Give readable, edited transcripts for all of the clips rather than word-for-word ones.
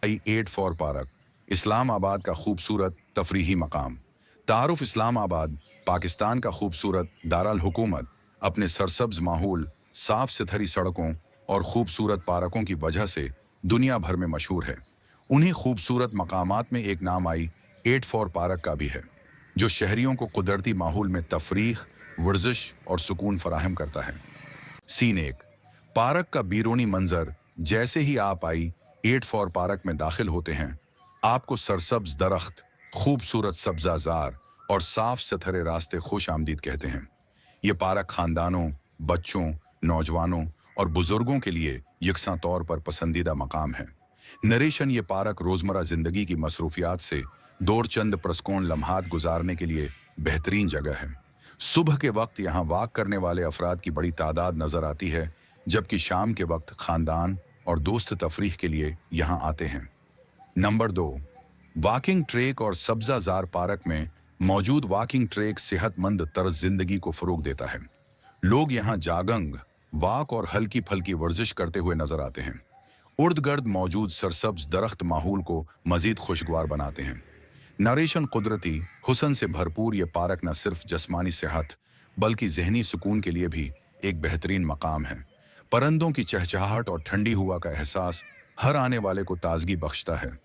84 park Islamabad का खूबसूरत तफरीही मकाम। तारुफ इस्लामाबाद पाकिस्तान का खूबसूरत दारुल हुकूमत अपने सरसब्ज माहौल, साफ सुथरी सड़कों और खूबसूरत पार्कों की वजह से दुनिया भर में मशहूर है। उन्हीं खूबसूरत मकामात में एक नाम आई 84 पार्क का भी है, जो शहरियों को कुदरती माहौल में तफरीह, वर्जिश और सुकून फराहम करता है। सीन 1। पार्क का बीरूनी मंजर। जैसे ही आप आई 84 पार्क में दाखिल होते हैं, आपको सरसब्ज दरख्त, खूबसूरत सब्जाजार और साफ सुथरे रास्ते खुश आमदीद कहते हैं। ये पार्क खानदानों, बच्चों, नौजवानों और बुजुर्गों के लिए यकसा तौर पर पसंदीदा मकाम है। नरेशन ये पार्क रोजमर्रा जिंदगी की मसरूफियात से दौर चंद प्रस्कून लम्हात गुजारने के लिए बेहतरीन जगह है। सुबह के वक्त यहाँ वाक करने वाले अफराद की बड़ी तादाद नजर आती है, जबकि शाम के वक्त खानदान और दोस्त तफरीह के लिए यहाँ आते हैं। नंबर 2। वॉकिंग ट्रैक और सब्जाजार पार्क में मौजूद वॉकिंग ट्रैक सेहतमंद तर्ज जिंदगी को फरोग देता है। लोग यहाँ जागंग, वॉक और हल्की फल्की वर्जिश करते हुए नजर आते हैं। उर्द गर्द मौजूद सरसब्ज दरख्त माहौल को मजीद खुशगवार बनाते हैं। नरेशन कुदरती हुसन से भरपूर ये पार्क न सिर्फ जस्मानी सेहत बल्कि जहनी सुकून के लिए भी एक बेहतरीन मकाम है। परंदों की चहचहाहट और ठंडी हवा का एहसास हर आने वाले को ताजगी बख्शता है।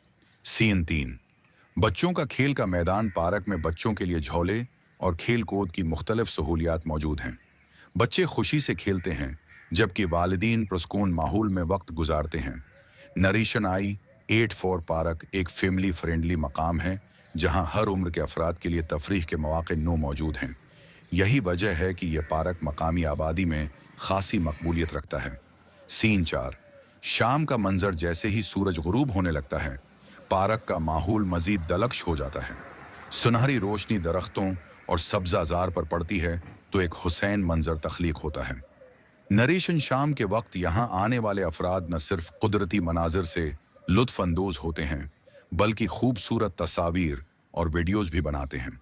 सीन 3। बच्चों का खेल का मैदान। पार्क में बच्चों के लिए झूले और खेल कूद की मुख्तलिफ सहूलियात मौजूद हैं। बच्चे खुशी से खेलते हैं, जबकि वालिदीन पुरस्कून माहौल में वक्त गुजारते हैं। नरेशन आई 84 पार्क एक फैमिली फ्रेंडली मकाम है, जहां हर उम्र के अफराद के लिए तफरीह के मौके नो मौजूद हैं। यही वजह है कि यह पार्क मकामी आबादी में खासी मकबूलियत रखता है। सीन 4। शाम का मंजर। जैसे ही सूरज गुरूब होने लगता है, पार्क का माहौल मजीद दलकश हो जाता है। सुनहरी रोशनी दरख्तों और सब्जाजार पर पड़ती है तो एक हुसैन मंजर तख्लीक होता है। नरेशन शाम के वक्त यहाँ आने वाले अफराद न सिर्फ कुदरती मनाजिर से लुत्फ अंदोज होते हैं, बल्कि खूबसूरत तस्वीर और वीडियोस भी बनाते हैं।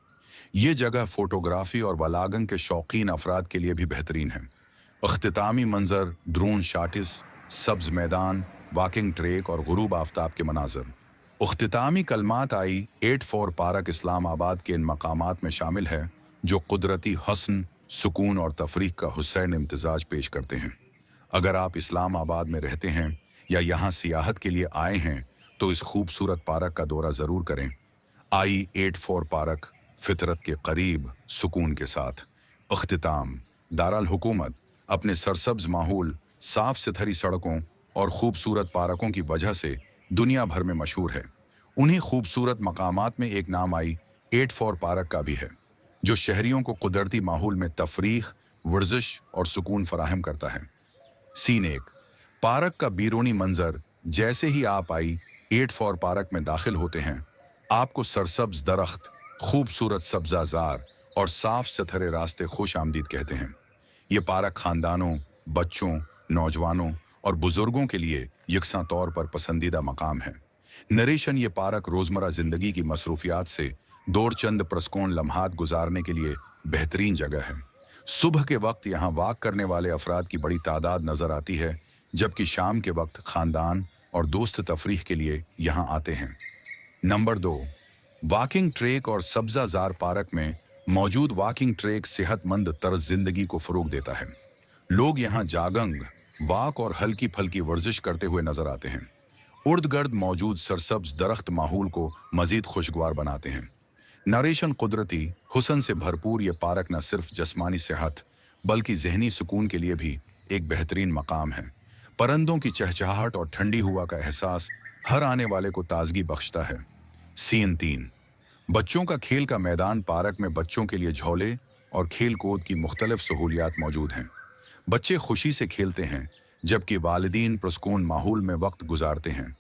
ये जगह फोटोग्राफी और वलागन के शौकीन अफराद के लिए भी बेहतरीन है। अख्तितामी मंजर, ड्रोन शाटिस, सब्ज मैदान, वॉकिंग ट्रैक और गुरूब आफ्ताब के मनाजर। अख्तितामी कलमात आई 84 पार्क इस्लामाबाद के इन मकामात में शामिल है, जो कुदरती हसन, सुकून और तफरीक का हुसैन इम्तिजाज पेश करते हैं। अगर आप इस्लामाबाद में रहते हैं या यहाँ सियाहत के लिए आए हैं, तो इस खूबसूरत पार्क का दौरा ज़रूर करें। I-84 पार्क फितरत के करीब, सुकून के साथ। अख्तिताम। दारुल हुकूमत अपने सरसब्ज माहौल, साफ सुथरी सड़कों और खूबसूरत पार्कों की वजह से दुनिया भर में मशहूर है। उन्हीं खूबसूरत मकामात में एक नाम I-84 पार्क का भी है, जो शहरियों को कुदरती माहौल में तफरीह, वर्जिश और सुकून फराहम करता है। सीन 1। पार्क का बीरूनी मंजर। जैसे ही आप I-84 पार्क में दाखिल होते हैं, आपको सरसब्ज दरख्त, खूबसूरत सब्जाजार और साफ सुथरे रास्ते खुश आमदीद कहते हैं। ये पार्क खानदानों, बच्चों, नौजवानों और बुजुर्गों के लिए यकसा तौर पर पसंदीदा मकाम है। नरेशन ये पार्क रोजमर्रा जिंदगी की मसरूफियात से दौर चंद प्रस्कून लम्हात गुजारने के लिए बेहतरीन जगह है। सुबह के वक्त यहाँ वाक करने वाले अफराद की बड़ी तादाद नजर आती है, जबकि शाम के वक्त खानदान और दोस्त तफरीह के लिए यहाँ आते हैं। नंबर 2। वॉकिंग ट्रैक और सब्जाजार पार्क में मौजूद वॉकिंग ट्रैक सेहतमंद तर्ज जिंदगी को फरोग देता है। लोग यहाँ जागंग, वॉक और हल्की फल्की वर्जिश करते हुए नजर आते हैं। उर्द गर्द मौजूद सरसब्ज दरख्त माहौल को मजीद खुशगवार बनाते हैं। नरेशन कुदरती हुसन से भरपूर ये पार्क न सिर्फ जस्मानी सेहत बल्कि जहनी सुकून के लिए भी एक बेहतरीन मकाम है। परंदों की चहचहाहट और ठंडी हवा का एहसास हर आने वाले को ताजगी बख्शता है। सीन 3। बच्चों का खेल का मैदान। पार्क में बच्चों के लिए झूले और खेल कूद की मुख्तलिफ सहूलियात मौजूद हैं। बच्चे खुशी से खेलते हैं, जबकि वालिदीन पुरस्कून माहौल में वक्त गुजारते हैं।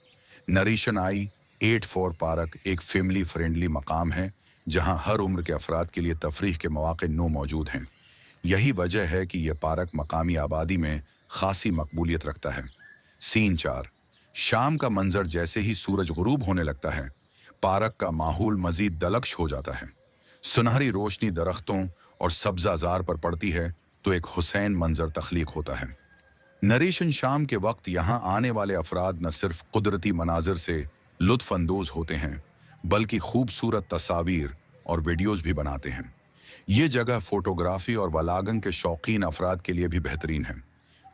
नरेशन I-84 पार्क एक फैमिली फ्रेंडली मकाम है, जहां हर उम्र के अफराद के लिए तफरीह के मौके नो मौजूद हैं। यही वजह है कि यह पार्क मकामी आबादी में खासी मकबूलियत रखता है। सीन 4। शाम का मंजर। जैसे ही सूरज गुरूब होने लगता है, पार्क का माहौल मजीद दलकश हो जाता है। सुनहरी रोशनी दरख्तों और सब्जाजार पर पड़ती है तो एक हुसैन मंजर तख्लीक होता है। नरेशन शाम के वक्त यहाँ आने वाले अफराद न सिर्फ कुदरती मनाजिर से लुत्फ अंदोज होते हैं, बल्कि खूबसूरत तस्वीर और वीडियोस भी बनाते हैं। ये जगह फोटोग्राफी और वलागन के शौकीन अफराद के लिए भी बेहतरीन है।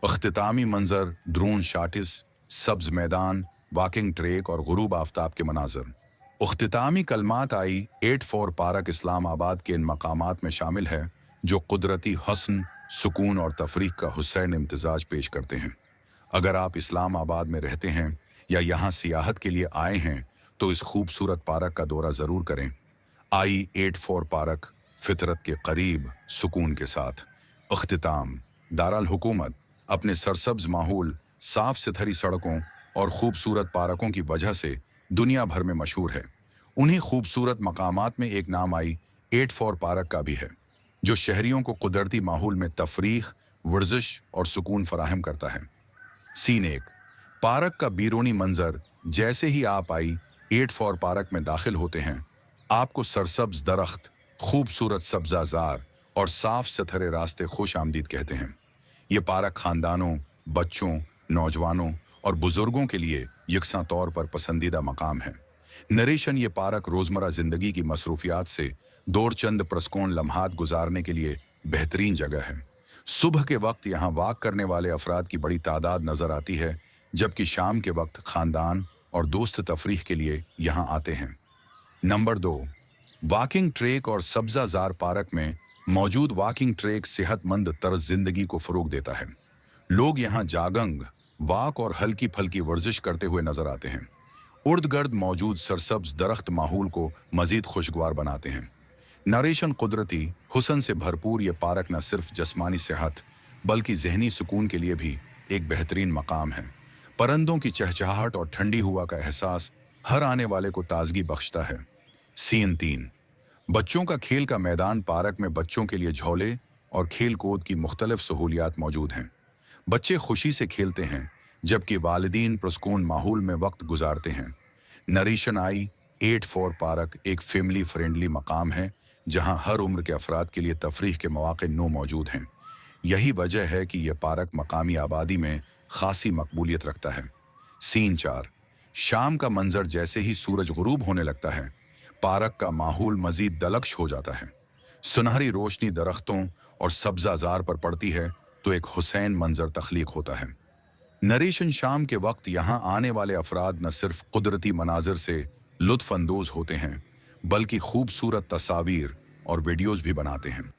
अख्तितामी मंजर, ड्रोन शाटिस, सब्ज मैदान, वॉकिंग ट्रैक और गुरूब आफ्ताब के मनाजर। अख्तितामी कलमात आई 84 पार्क इस्लामाबाद के इन मकामात में शामिल है जो कुदरती हसन, सुकून और तफरीक का हुसैन इम्तजाज पेश करते हैं। अगर आप इस्लामाबाद में रहते हैं या यहाँ सियाहत के लिए आए हैं तो इस खूबसूरत पार्क का दौरा ज़रूर करें। I-84 पार्क फितरत के करीब सुकून के साथ। अख्तिताम, दारुल हुकूमत अपने सरसब्ज माहौल, साफ सुथरी सड़कों और खूबसूरत पार्कों की वजह से दुनिया भर में मशहूर है। उन्हीं खूबसूरत मकामात में एक नाम I-84 पार्क का भी है जो शहरियों को कुदरती माहौल में तफरीह, वर्जिश और सुकून फराहम करता है। सीन 1, पार्क का बीरूनी मंजर। जैसे ही आप I-84 पार्क में दाखिल होते हैं, आपको सरसब्ज दरख्त, खूबसूरत सब्जाजार और साफ सुथरे रास्ते खुश आमदीद कहते हैं। ये पार्क खानदानों, बच्चों, नौजवानों और बुजुर्गों के लिए यकसा तौर पर पसंदीदा मकाम है। नरेशन, ये पार्क रोज़मर्रा ज़िंदगी की मसरूफियात से दौर चंद प्रस्कून लम्हात गुजारने के लिए बेहतरीन जगह है। सुबह के वक्त यहाँ वॉक करने वाले अफराद की बड़ी तादाद नज़र आती है, जबकि शाम के वक्त खानदान और दोस्त तफरीह के लिए यहाँ आते हैं। नंबर 2, वॉकिंग ट्रैक और सब्जाजार पार्क में मौजूद वॉकिंग ट्रैक सेहतमंद तर्ज जिंदगी को फ़रोग देता है। लोग यहाँ जागंग, वॉक और हल्की फल्की वर्जिश करते हुए नजर आते हैं। उर्द गर्द मौजूद सरसब्ज दरख्त माहौल को मजीद खुशगवार बनाते हैं। नरेशन, कुदरती हुसन से भरपूर ये पार्क न सिर्फ जस्मानी सेहत बल्कि जहनी सुकून के लिए भी एक बेहतरीन मकाम है। परंदों की चहचहाहट और ठंडी हवा का एहसास हर आने वाले को ताजगी बख्शता है। सीन 3, बच्चों का खेल का मैदान। पार्क में बच्चों के लिए झूले और खेल कूद की मुख्तलिफ सहूलियात मौजूद हैं। बच्चे खुशी से खेलते हैं जबकि वालिदीन पुरस्कून माहौल में वक्त गुजारते हैं। नरेशन, I-84 पार्क एक फैमिली फ्रेंडली मकाम है जहां हर उम्र के अफराद के लिए तफरीह के मौके नो मौजूद हैं। यही वजह है कि यह पार्क मकामी आबादी में खासी मकबूलियत रखता है। सीन 4, शाम का मंजर। जैसे ही सूरज गुरूब होने लगता है, पार्क का माहौल मजीद दलकश हो जाता है। सुनहरी रोशनी दरख्तों और सब्जाजार पर पड़ती है तो एक हुसैन मंजर तख्लीक होता है। नरेशन, शाम के वक्त यहाँ आने वाले अफराद न सिर्फ कुदरती मनाजिर से लुत्फ अंदोज होते हैं बल्कि खूबसूरत तस्वीर और वीडियोस भी बनाते हैं।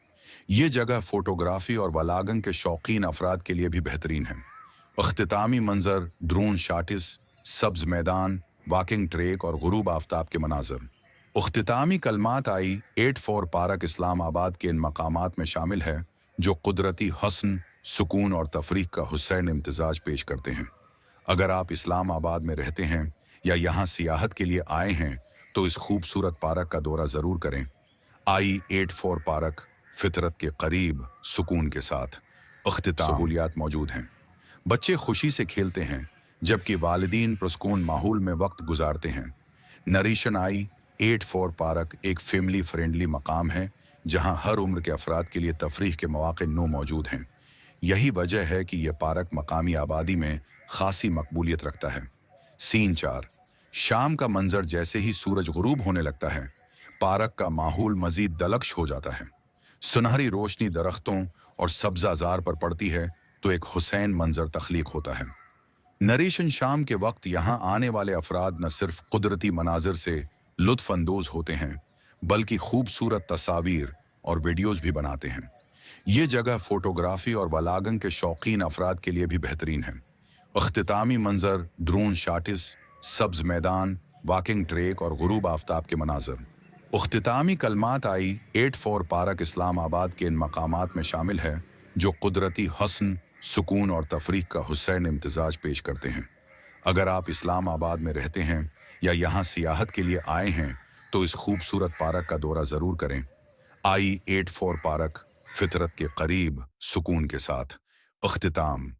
ये जगह फोटोग्राफी और वलागन के शौकीन अफराद के लिए भी बेहतरीन है। अख्तितामी मंजर, ड्रोन शाटिस, सब्ज मैदान, वॉकिंग ट्रैक और गुरूब आफ्ताब के मनाजर। अख्तितामी कलमात I-84 पार्क इस्लामाबाद के इन मकामात में शामिल है जो कुदरती हसन, सुकून और तफरीक का हुसैन इम्तजाज पेश करते हैं। अगर आप इस्लामाबाद में रहते हैं या यहाँ सियाहत के लिए आए हैं तो इस खूबसूरत पार्क का दौरा ज़रूर करें। I-84 पार्क फितरत के करीब सुकून के साथ। अख्तिताम, सहूलियात मौजूद हैं। बच्चे खुशी से खेलते हैं जबकि वालिदीन पुरस्कून माहौल में वक्त गुजारते हैं। नरेशन, I-84 पार्क एक फैमिली फ्रेंडली मकाम है जहां हर उम्र के अफराद के लिए तफरीह के मौके नो मौजूद हैं। यही वजह है कि यह पार्क मकामी आबादी में खासी मकबूलियत रखता है। सीन 4, शाम का मंजर। जैसे ही सूरज गुरूब होने लगता है, पार्क का माहौल मजीद दलकश हो जाता है। सुनहरी रोशनी दरख्तों और सब्जाजार पर पड़ती है तो एक हुसैन मंजर तख्लीक होता है। नरेशन, शाम के वक्त यहाँ आने वाले अफराद न सिर्फ कुदरती मनाजिर से लुत्फ अंदोज होते हैं बल्कि खूबसूरत तस्वीर और वीडियोस भी बनाते हैं। ये जगह फोटोग्राफी और वलागन के शौकीन अफराद के लिए भी बेहतरीन है। अख्तितामी मंजर, ड्रोन शाटिस, सब्ज मैदान, वॉकिंग ट्रैक और गुरूब आफ्ताब के मनाजर। अख्तितामी कलमात I-84 पार्क इस्लामाबाद के इन मकामात में शामिल है जो कुदरती हसन, सुकून और तफरीक का हुसैन इम्तजाज पेश करते हैं। अगर आप इस्लामाबाद में रहते हैं या यहाँ सियाहत के लिए आए हैं तो इस खूबसूरत पार्क का दौरा ज़रूर करें। I-84 पार्क फितरत के करीब सुकून के साथ। अख्तिताम,